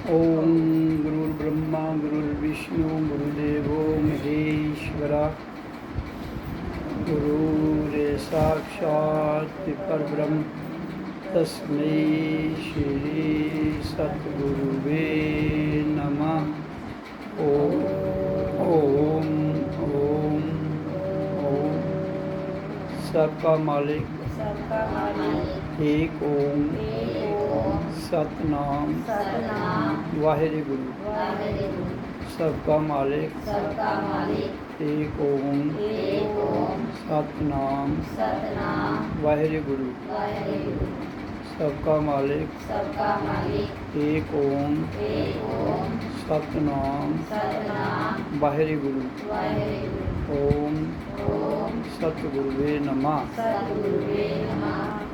ओम गुरुर्ब्रह्मा गुरुर्विष्णु गुरुदेवो महेश्वरा गुरुरे साक्षात् परब्रह्म तस्मै श्री सद्गुरुवे नमः। ओम ओम ओम ओम। सबका मालिक एक ओम सतनाम वाहिगुरु। सबका मालिक एक ओम सतनाम वाहिगुरु। सबका मालिक एक ओम सतनाम वाहिगुरु। ओम सतगुरुवे नमः।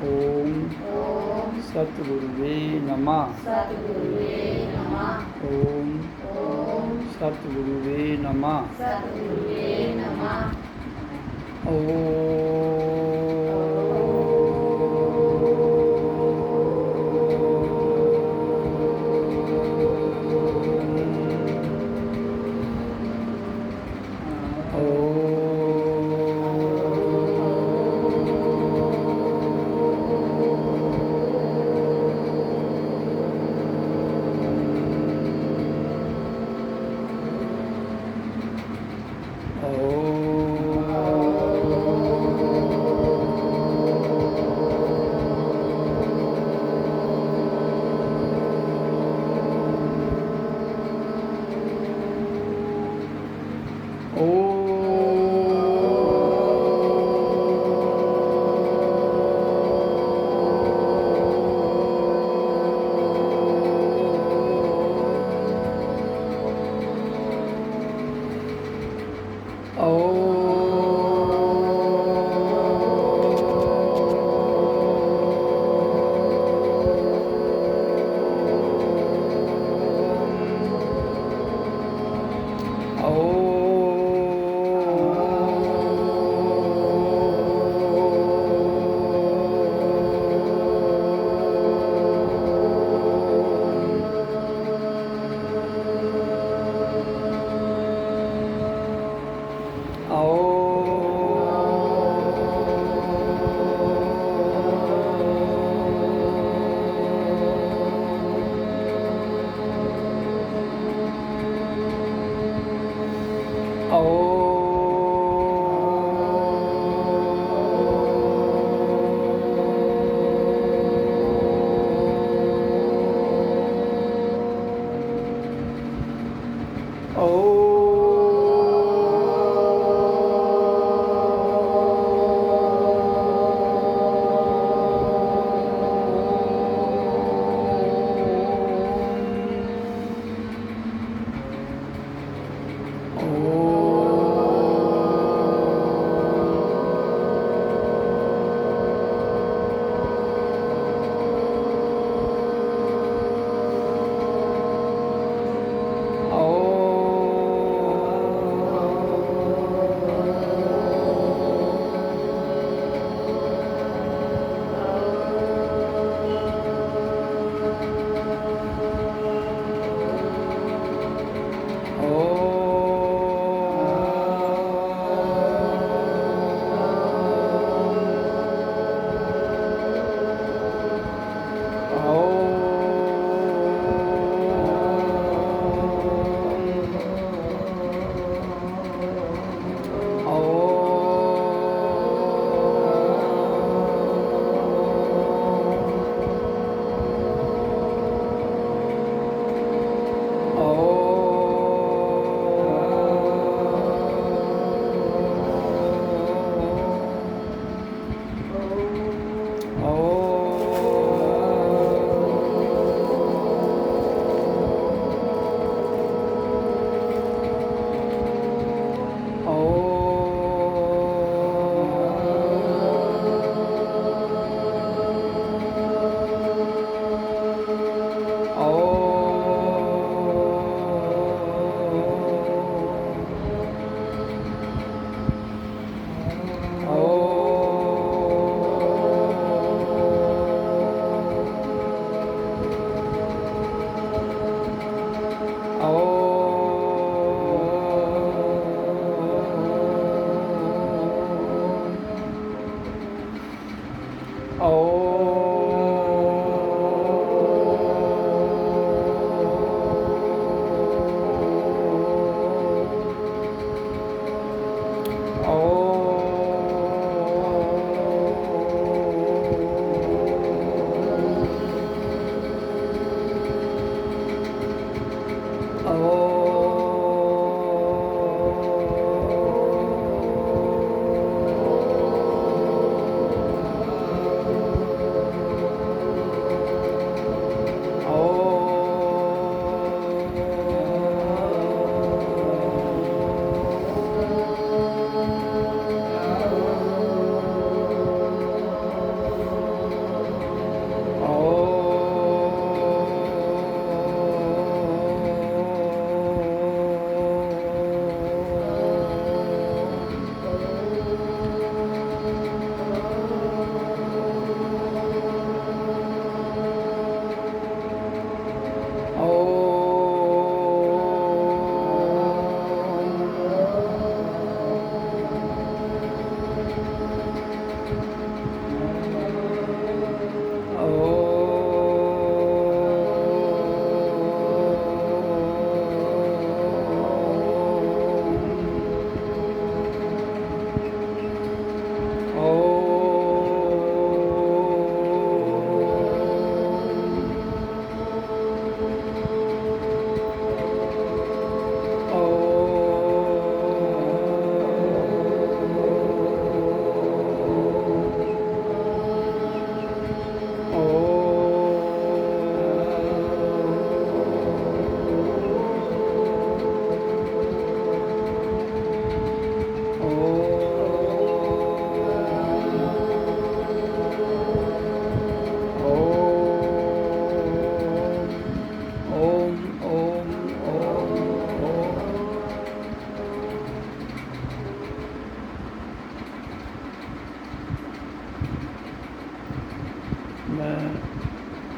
ओम सतगुरुवे नमः। ओम सतगुरुवे नमः।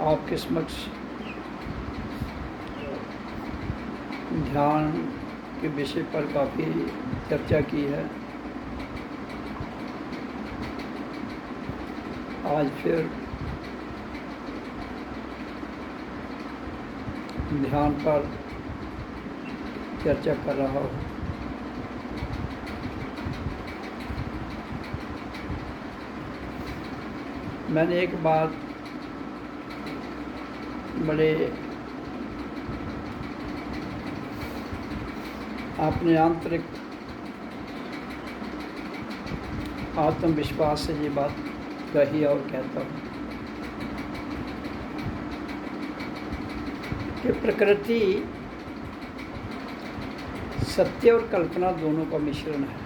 आपके समक्ष ध्यान के विषय पर काफ़ी चर्चा की है। आज फिर ध्यान पर चर्चा कर रहा हूँ। मैंने एक बात बड़े अपने आंतरिक आत्मविश्वास से ये बात कही और कहता हूँ कि प्रकृति सत्य और कल्पना दोनों का मिश्रण है।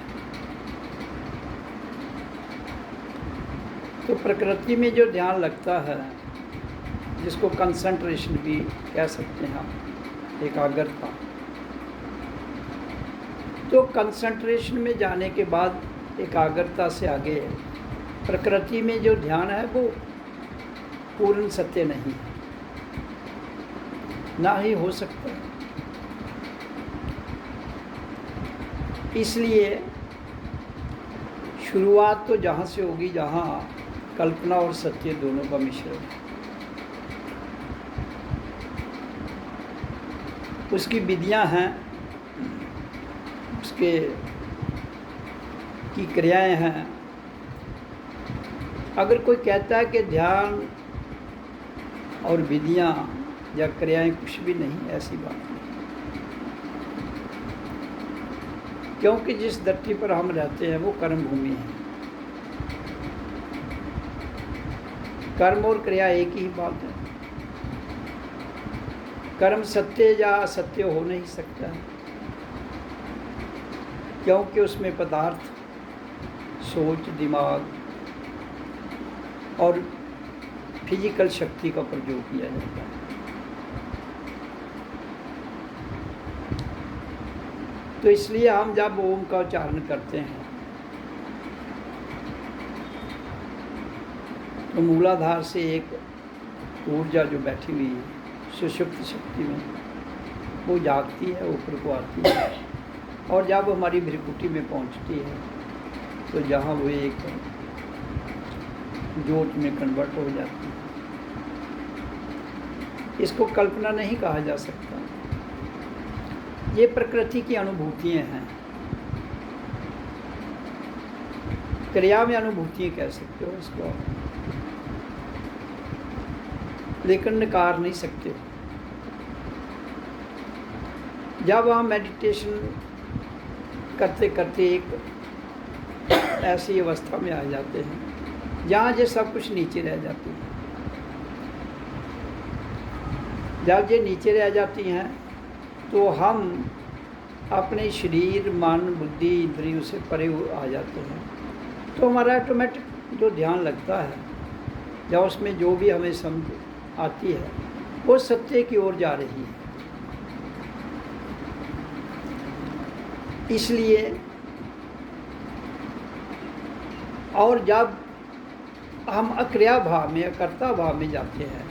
तो प्रकृति में जो ध्यान लगता है, जिसको कंसंट्रेशन भी कह सकते हैं आप, एकाग्रता, तो कंसंट्रेशन में जाने के बाद एकाग्रता से आगे प्रकृति में जो ध्यान है वो पूर्ण सत्य नहीं है, ना ही हो सकता है। इसलिए शुरुआत तो जहाँ से होगी जहाँ कल्पना और सत्य दोनों का मिश्रण है। उसकी विधियाँ हैं, उसके की क्रियाएं हैं। अगर कोई कहता है कि ध्यान और विधियाँ या क्रियाएं कुछ भी नहीं, ऐसी बात नहीं। क्योंकि जिस धरती पर हम रहते हैं वो कर्म भूमि है। कर्म और क्रिया एक ही बात है। कर्म सत्य या असत्य हो नहीं सकता है, क्योंकि उसमें पदार्थ, सोच, दिमाग और फिजिकल शक्ति का प्रयोग किया जाता है। तो इसलिए हम जब ओम का उच्चारण करते हैं तो मूलाधार से एक ऊर्जा जो बैठी हुई है सुषुप्त शक्ति में, वो जागती है, ऊपर को आती है, और जब हमारी भ्रिकुटी में पहुंचती है तो जहाँ वो एक ज्योत में कन्वर्ट हो जाती है। इसको कल्पना नहीं कहा जा सकता, ये प्रकृति की अनुभूतियाँ हैं। क्रिया में अनुभूतियाँ कह सकते हो इसको, लेकिन नकार नहीं सकते हो। जब हम मेडिटेशन करते करते एक ऐसी अवस्था में आ जाते हैं जहाँ ये सब कुछ नीचे रह जाती है, जब ये नीचे रह जाती हैं तो हम अपने शरीर, मन, बुद्धि, इंद्रियों से परे आ जाते हैं। तो हमारा ऑटोमेटिक जो ध्यान लगता है, या उसमें जो भी हमें समझ आती है, वो सत्य की ओर जा रही है। इसलिए और जब हम अक्रिया भाव में, अकर्ता भाव में जाते हैं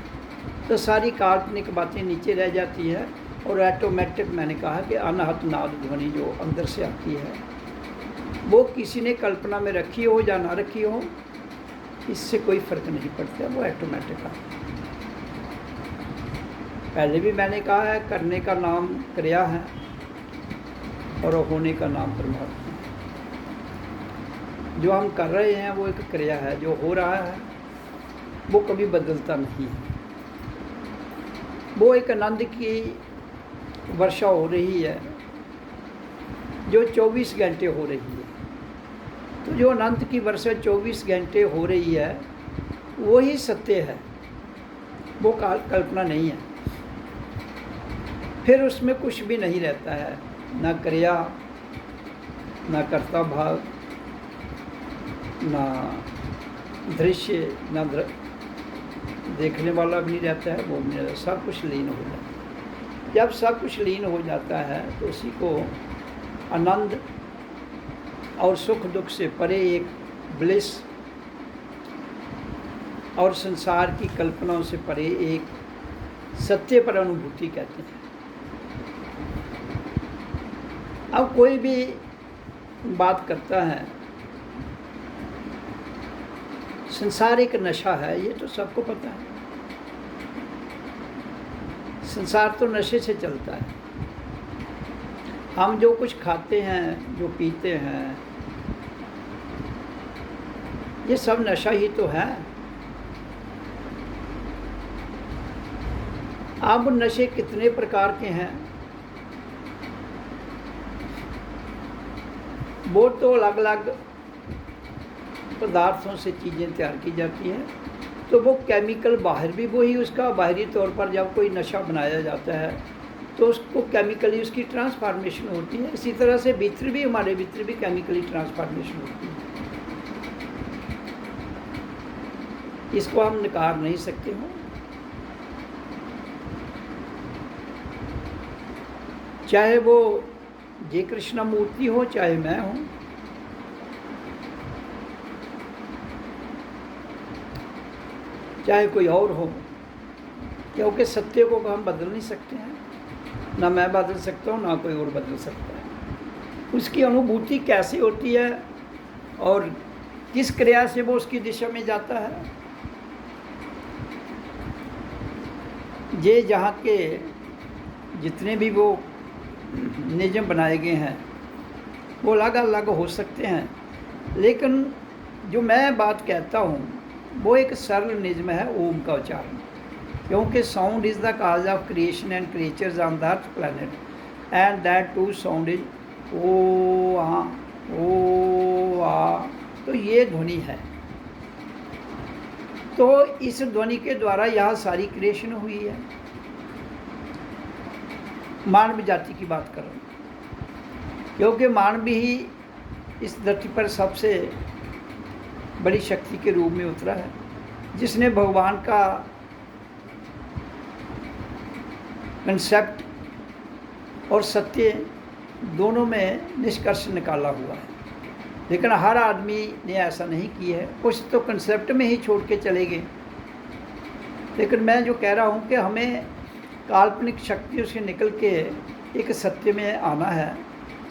तो सारी काल्पनिक बातें नीचे रह जाती है और ऑटोमेटिक, मैंने कहा कि अनाहत नाद ध्वनि जो अंदर से आती है, वो किसी ने कल्पना में रखी हो या ना रखी हो, इससे कोई फ़र्क नहीं पड़ता, वो ऑटोमेटिक आती है। पहले भी मैंने कहा है, करने का नाम क्रिया है और होने का नाम परमात्मा है। जो हम कर रहे हैं वो एक क्रिया है, जो हो रहा है वो कभी बदलता नहीं है। वो एक आनंद की वर्षा हो रही है जो 24 घंटे हो रही है। तो जो अनंत की वर्षा 24 घंटे हो रही है वो ही सत्य है, वो कल्पना नहीं है। फिर उसमें कुछ भी नहीं रहता है, ना क्रिया, ना कर्ता भाव, ना दृश्य, ना देखने वाला भी नहीं रहता है, वो भी नहीं रहता, सब कुछ लीन हो जाता है। जब सब कुछ लीन हो जाता है तो उसी को आनंद और सुख दुख से परे एक ब्लिस और संसार की कल्पनाओं से परे एक सत्य पर अनुभूति कहते हैं। अब कोई भी बात करता है, संसार एक नशा है, ये तो सबको पता है। संसार तो नशे से चलता है। हम जो कुछ खाते हैं, जो पीते हैं, ये सब नशा ही तो है। अब नशे कितने प्रकार के हैं वो तो अलग अलग पदार्थों से चीज़ें तैयार की जाती हैं। तो वो केमिकल बाहर भी वही, उसका बाहरी तौर पर जब कोई नशा बनाया जाता है तो उसको केमिकली उसकी ट्रांसफॉर्मेशन होती है। इसी तरह से भीतर भी, हमारे भीतर भी केमिकली ट्रांसफॉर्मेशन होती है। इसको हम नकार नहीं सकते हो। चाहे वो जय कृष्णा मूर्ति हो, चाहे मैं हूँ, चाहे कोई और हो, क्योंकि सत्य को हम बदल नहीं सकते हैं। ना मैं बदल सकता हूँ, ना कोई और बदल सकता है। उसकी अनुभूति कैसे होती है और किस क्रिया से वो उसकी दिशा में जाता है, ये जहाँ के जितने भी वो नियम बनाए गए हैं वो अलग अलग हो सकते हैं, लेकिन जो मैं बात कहता हूँ वो एक सरल नियम है, ओम का उच्चारण। क्योंकि sound is the cause of creation and creatures on the earth planet, and that too sound is ओ आ, ओ आ। तो ये ध्वनि है। तो इस ध्वनि के द्वारा यहाँ सारी क्रिएशन हुई है। मानव जाति की बात कर रहा हूँ, क्योंकि मानव ही इस धरती पर सबसे बड़ी शक्ति के रूप में उतरा है, जिसने भगवान का कंसेप्ट और सत्य दोनों में निष्कर्ष निकाला हुआ है। लेकिन हर आदमी ने ऐसा नहीं किया है, कुछ तो कंसेप्ट में ही छोड़ के चले गए। लेकिन मैं जो कह रहा हूँ कि हमें काल्पनिक शक्तियों से निकल के एक सत्य में आना है।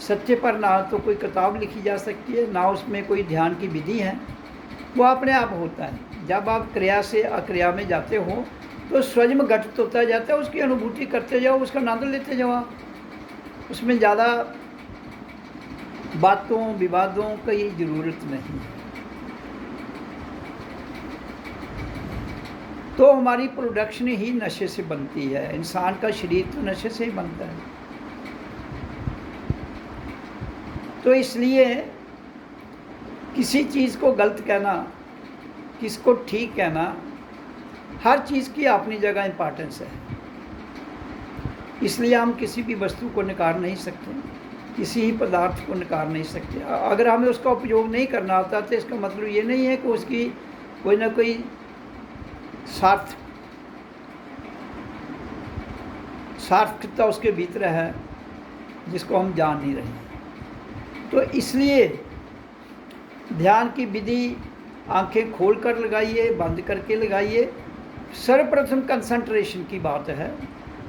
सत्य पर ना तो कोई किताब लिखी जा सकती है, ना उसमें कोई ध्यान की विधि है, वो अपने आप होता है। जब आप क्रिया से अक्रिया में जाते हो तो स्वयं घटित होता जाता है, उसकी अनुभूति करते जाओ, उसका आनंद लेते जाओ आप। उसमें ज़्यादा बातों विवादों की ज़रूरत नहीं है। तो हमारी प्रोडक्शन ही नशे से बनती है, इंसान का शरीर तो नशे से ही बनता है। तो इसलिए किसी चीज़ को गलत कहना, किसको ठीक कहना, हर चीज़ की अपनी जगह इम्पॉर्टेंस है। इसलिए हम किसी भी वस्तु को नकार नहीं सकते, किसी ही पदार्थ को नकार नहीं सकते। अगर हमें उसका उपयोग नहीं करना होता तो इसका मतलब ये नहीं है कि उसकी कोई ना कोई सार्थकता उसके भीतर है जिसको हम जान नहीं रहे। तो इसलिए ध्यान की विधि आंखें खोल कर लगाइए, बंद करके लगाइए। सर्वप्रथम कंसंट्रेशन की बात है।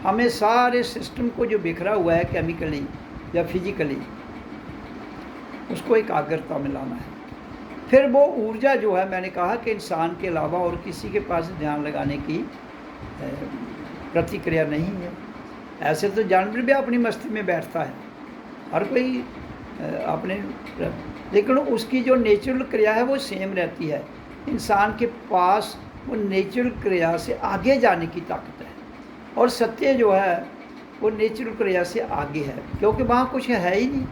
हमें सारे सिस्टम को जो बिखरा हुआ है केमिकली या फिजिकली, उसको एकाग्रता में लाना है। फिर वो ऊर्जा जो है, मैंने कहा कि इंसान के अलावा और किसी के पास ध्यान लगाने की प्रतिक्रिया नहीं है। ऐसे तो जानवर भी अपनी मस्ती में बैठता है, हर कोई अपने, लेकिन उसकी जो नेचुरल क्रिया है वो सेम रहती है। इंसान के पास वो नेचुरल क्रिया से आगे जाने की ताकत है, और सत्य जो है वो नेचुरल क्रिया से आगे है, क्योंकि वहाँ कुछ है ही नहीं।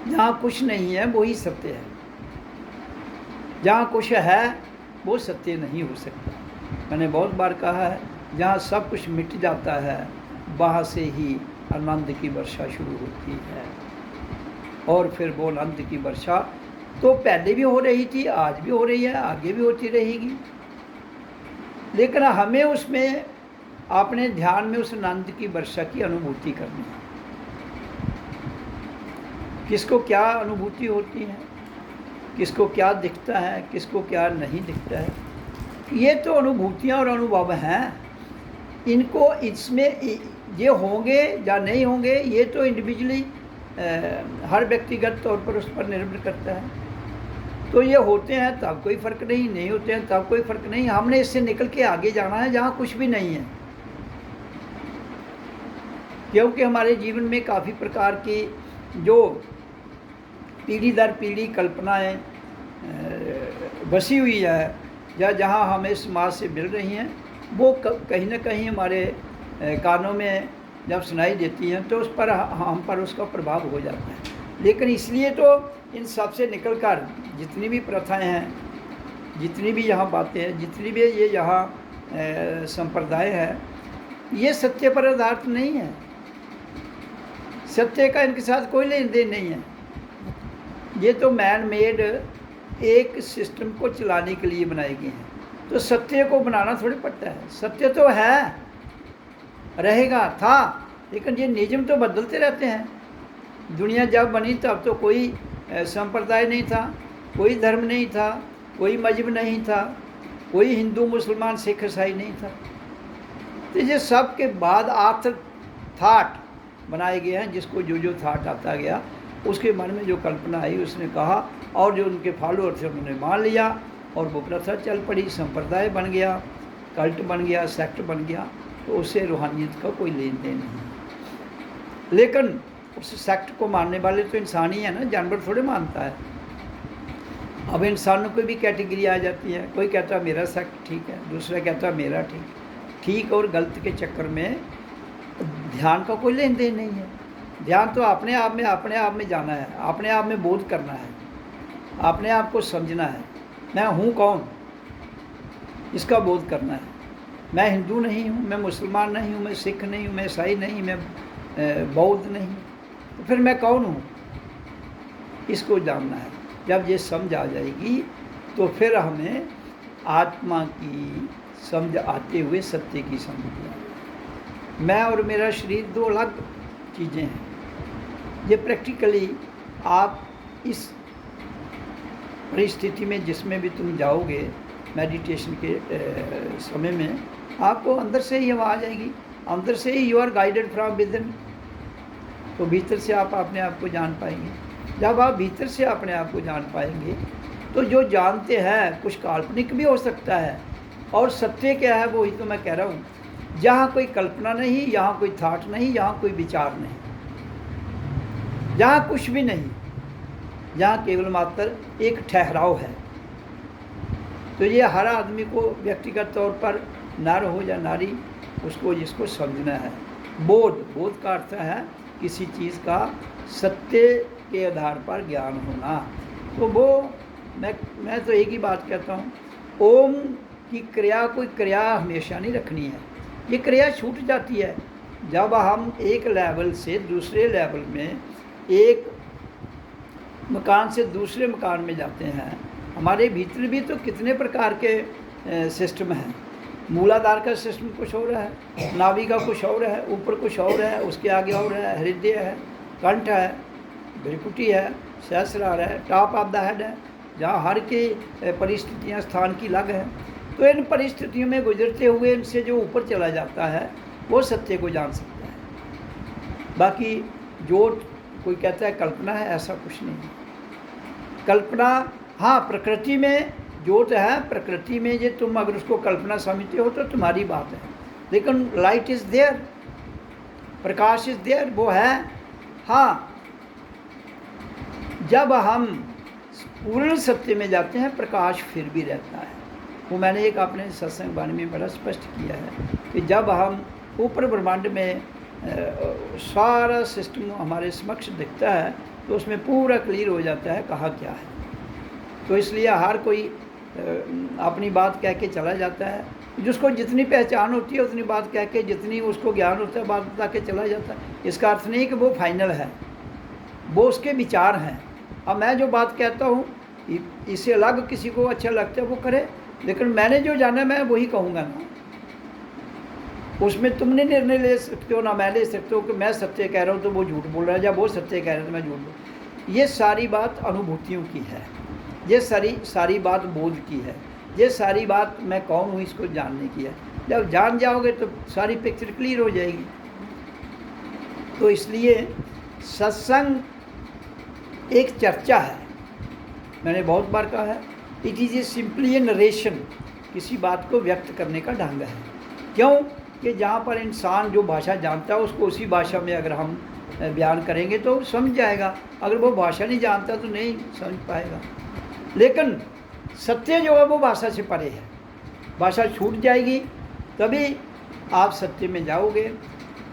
जहाँ कुछ नहीं है वही सत्य है, जहाँ कुछ है वो सत्य नहीं हो सकता। मैंने बहुत बार कहा है, जहाँ सब कुछ मिट जाता है वहाँ से ही आनंद की वर्षा शुरू होती है। और फिर वो आनंद की वर्षा तो पहले भी हो रही थी, आज भी हो रही है, आगे भी होती रहेगी। लेकिन हमें उसमें अपने ध्यान में उस आनंद की वर्षा की अनुभूति करनी है। किसको क्या अनुभूति होती है, किसको क्या दिखता है, किसको क्या नहीं दिखता है, ये तो अनुभूतियाँ और अनुभव हैं। इनको इसमें ये होंगे या नहीं होंगे, ये तो इंडिविजुअली हर व्यक्तिगत तौर पर उस पर निर्भर करता है। तो ये होते हैं तब कोई फ़र्क नहीं, नहीं होते हैं तब कोई फ़र्क नहीं। हमने इससे निकल के आगे जाना है जहाँ कुछ भी नहीं है, क्योंकि हमारे जीवन में काफ़ी प्रकार की जो पीढ़ी दर पीढ़ी कल्पनाएं बसी हुई है, या जहाँ हमें समाज से मिल रही हैं, वो कहीं ना कहीं हमारे कानों में जब सुनाई देती हैं तो उस पर हम पर उसका प्रभाव हो जाता है। लेकिन इसलिए तो इन सब से निकल कर जितनी भी प्रथाएं हैं, जितनी भी यहाँ बातें हैं, जितनी भी ये यहाँ संप्रदाय है, ये सत्य पर आधारित नहीं है। सत्य का इनके साथ कोई लेन देन नहीं है। ये तो मैन मेड एक सिस्टम को चलाने के लिए बनाए गए हैं। तो सत्य को बनाना थोड़ी पड़ता है। सत्य तो है, रहेगा, था, लेकिन ये नियम तो बदलते रहते हैं। दुनिया जब बनी तब तो कोई संप्रदाय नहीं था, कोई धर्म नहीं था, कोई मजहब नहीं था, कोई हिंदू मुसलमान सिख ईसाई नहीं था। तो ये सब के बाद आफ्टर थाट बनाए गए हैं। जिसको जो जो थाट आता गया, उसके मन में जो कल्पना आई उसने कहा, और जो उनके फॉलोअर थे उन्होंने मान लिया, और वो प्रथा चल पड़ी, संप्रदाय बन गया, कल्ट बन गया, सेक्ट बन गया। तो उससे रूहानियत का कोई लेन देन नहीं। लेकिन उस सेक्ट को मानने वाले तो इंसान ही है ना, जानवर थोड़े मानता है। अब इंसानों को भी कैटेगरी आ जाती है, कोई कहता है मेरा सेक्ट ठीक है, दूसरा कहता है मेरा ठीक और गलत के चक्कर में ध्यान का कोई लेन देन नहीं है। ध्यान तो अपने आप में जाना है, अपने आप में बोध करना है, अपने आप को समझना है। मैं हूँ कौन, इसका बोध करना है। मैं हिंदू नहीं हूँ, मैं मुसलमान नहीं हूँ, मैं सिख नहीं हूँ, मैं ईसाई नहीं, मैं बौद्ध नहीं, तो फिर मैं कौन हूँ, इसको जानना है। जब ये समझ आ जाएगी तो फिर हमें आत्मा की समझ आते हुए सत्य की समझ आएगी। मैं और मेरा शरीर दो अलग चीज़ें हैं। ये प्रैक्टिकली आप इस परिस्थिति में जिसमें भी तुम जाओगे मेडिटेशन के समय में, आपको अंदर से ही आवाज़ आएगी, अंदर से ही you are guided from within. तो भीतर से आप अपने आप को जान पाएंगे। जब आप भीतर से अपने आप को जान पाएंगे तो जो जानते हैं कुछ काल्पनिक भी हो सकता है, और सत्य क्या है वही तो मैं कह रहा हूँ। जहाँ कोई कल्पना नहीं, यहाँ कोई थाट नहीं, यहाँ कोई विचार नहीं, जहाँ कुछ भी नहीं, जहाँ केवल मात्र एक ठहराव है। तो ये हर आदमी को व्यक्तिगत तौर पर, नर हो या नारी, उसको जिसको समझना है। बोध का अर्थ है किसी चीज़ का सत्य के आधार पर ज्ञान होना। तो वो मैं तो एक ही बात कहता हूँ, ओम की क्रिया कोई क्रिया हमेशा नहीं रखनी है। ये क्रिया छूट जाती है जब हम एक लेवल से दूसरे लेवल में, एक मकान से दूसरे मकान में जाते हैं। हमारे भीतर भी तो कितने प्रकार के सिस्टम हैं। मूलाधार का सिस्टम कुछ और है, नाभि का कुछ और है, ऊपर कुछ और है, उसके आगे और है, हृदय है, कंठ है, भ्रिकुटी है, सहस्रार है, टॉप ऑफ द हेड है, जहाँ हर की परिस्थितियाँ स्थान की अलग है। तो इन परिस्थितियों में गुजरते हुए इनसे जो ऊपर चला जाता है वो सत्य को जान सकता है। बाकी जो कोई कहता है कल्पना है, ऐसा कुछ नहीं है। कल्पना हाँ, प्रकृति में ज्योत है, प्रकृति में ये तुम अगर उसको कल्पना समझते हो तो तुम्हारी बात है, लेकिन लाइट इज़ देयर, प्रकाश इज़ देयर, वो है। हाँ, जब हम पूर्ण सत्य में जाते हैं प्रकाश फिर भी रहता है। वो मैंने एक अपने सत्संग वाणी में बड़ा स्पष्ट किया है कि जब हम ऊपर ब्रह्मांड में सारा सिस्टम हमारे समक्ष दिखता है तो उसमें पूरा क्लियर हो जाता है कहाँ क्या है। तो इसलिए हर कोई अपनी बात कह के चला जाता है। जिसको जितनी पहचान होती है उतनी बात कह के, जितनी उसको ज्ञान होता है बात बता के चला जाता है। इसका अर्थ नहीं कि वो फाइनल है, वो उसके विचार हैं। अब मैं जो बात कहता हूँ इससे अलग किसी को अच्छा लगता है वो करे, लेकिन मैंने जो जाना मैं वही कहूँगा ना। उसमें तुमने निर्णय ले सकते हो ना मैं ले सकते हो कि मैं सत्य कह रहा हूँ तो वो झूठ बोल रहा है, या वो सत्य कह रहा है तो मैं झूठ बोल। ये सारी बात अनुभूतियों की है, ये सारी बात बोध की है, ये सारी बात मैं कौन हूँ इसको जानने की है। जब जान जाओगे तो सारी पिक्चर क्लियर हो जाएगी। तो इसलिए सत्संग एक चर्चा है, मैंने बहुत बार कहा है, it is a simply A narration, किसी बात को व्यक्त करने का ढंग है। क्यों कि जहाँ पर इंसान जो भाषा जानता है उसको उसी भाषा में अगर हम बयान करेंगे तो समझ जाएगा, अगर वो भाषा नहीं जानता तो नहीं समझ पाएगा। लेकिन सत्य जो है वो भाषा से परे है, भाषा छूट जाएगी तभी आप सत्य में जाओगे।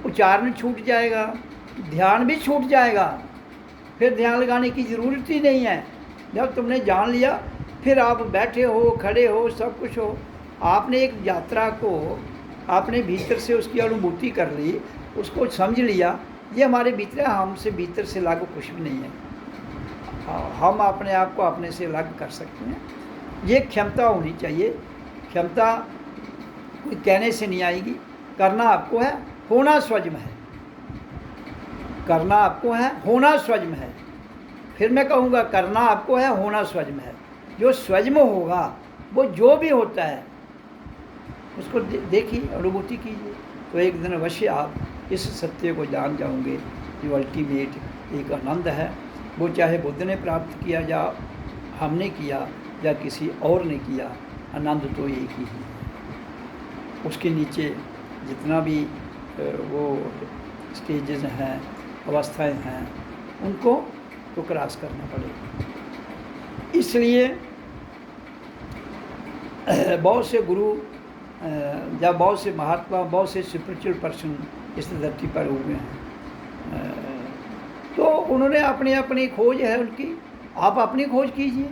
उच्चारण छूट जाएगा, ध्यान भी छूट जाएगा, फिर ध्यान लगाने की ज़रूरत ही नहीं है। जब तुमने जान लिया फिर आप बैठे हो, खड़े हो, सब कुछ हो। आपने एक यात्रा को आपने भीतर से उसकी अनुभूति कर ली, उसको समझ लिया, ये हमारे भीतर है, हमसे भीतर से अलग कुछ भी नहीं है। हम अपने आप को अपने से अलग कर सकते हैं, ये क्षमता होनी चाहिए। क्षमता कोई कहने से नहीं आएगी, करना आपको है, होना स्वयं है। करना आपको है, होना स्वयं है। फिर मैं कहूँगा करना आपको है, होना स्वयं है। जो स्वयं होगा वो जो भी होता है उसको देखिए, अनुभूति कीजिए, तो एक दिन अवश्य आप इस सत्य को जान जाओगे जो अल्टीमेट एक आनंद है। वो चाहे बुद्ध ने प्राप्त किया या हमने किया या किसी और ने किया, आनंद तो एक ही है। उसके नीचे जितना भी वो स्टेजेस हैं, अवस्थाएं हैं, उनको तो क्रॉस करना पड़ेगा। इसलिए बहुत से गुरु या बहुत से महात्मा, बहुत से स्पिरिचुअल पर्सन इस धरती पर हुए हैं, तो उन्होंने अपनी अपनी खोज है उनकी, आप अपनी खोज कीजिए।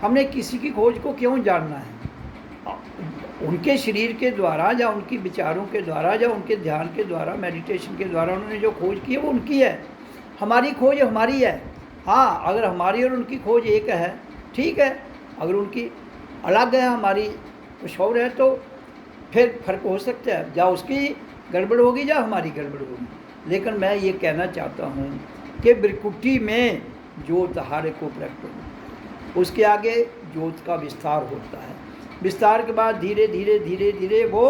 हमने किसी की खोज को क्यों जानना है? उनके शरीर के द्वारा या उनकी विचारों के द्वारा या उनके ध्यान के द्वारा, मेडिटेशन के द्वारा उन्होंने जो खोज की है वो उनकी है, हमारी खोज हमारी है। हाँ, अगर हमारी और उनकी खोज एक है ठीक है, अगर उनकी अलग है हमारी कुछ और है तो फिर फर्क हो सकता है, या उसकी गड़बड़ होगी या हमारी गड़बड़ होगी। लेकिन मैं ये कहना चाहता हूँ कि बिरकुटी में ज्योत हर को प्रकट हो, उसके आगे ज्योत का विस्तार होता है। विस्तार के बाद धीरे धीरे धीरे धीरे वो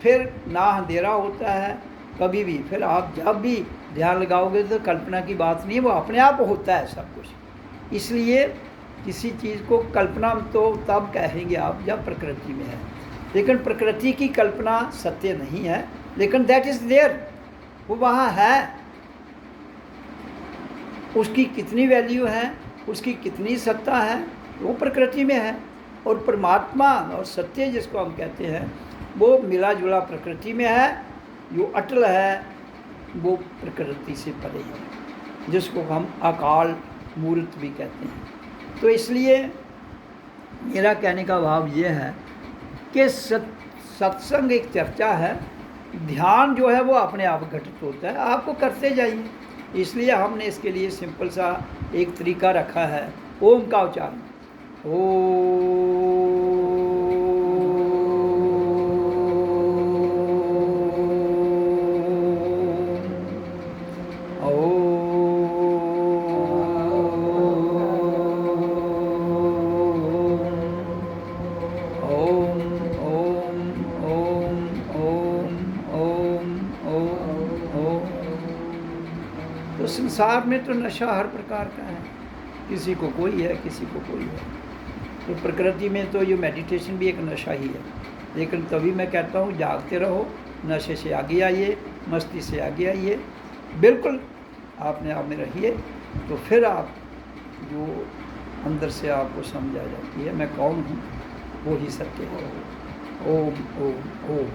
फिर ना अंधेरा होता है कभी भी। फिर आप जब भी ध्यान लगाओगे तो कल्पना की बात नहीं है, वो अपने आप होता है सब कुछ। इसलिए किसी चीज़ को कल्पना तो तब कहेंगे आप जब प्रकृति में है, लेकिन प्रकृति की कल्पना सत्य नहीं है, लेकिन दैट इज़ देयर, वो वहाँ है। उसकी कितनी वैल्यू है, उसकी कितनी सत्ता है, वो प्रकृति में है। और परमात्मा और सत्य जिसको हम कहते हैं वो मिला जुला प्रकृति में है, जो अटल है वो प्रकृति से परे है, जिसको हम अकाल मूर्त भी कहते हैं। तो इसलिए मेरा कहने का भाव ये है कि सत्संग एक चर्चा है, ध्यान जो है वो अपने आप घटित होता है, आपको करते जाइए। इसलिए हमने इसके लिए सिंपल सा एक तरीका रखा है, ओम का उच्चारण, तो संसार में तो नशा हर प्रकार का है, किसी को कोई है, किसी को कोई है। तो प्रकृति में तो ये मेडिटेशन भी एक नशा ही है, लेकिन तभी मैं कहता हूँ जागते रहो, नशे से आगे आइए, मस्ती से आगे आइए, बिल्कुल आपने आप में रहिए, तो फिर आप जो अंदर से आपको समझ आ जाती है मैं कौन हूँ, वो ही सत्य है। ओम ओम ओम।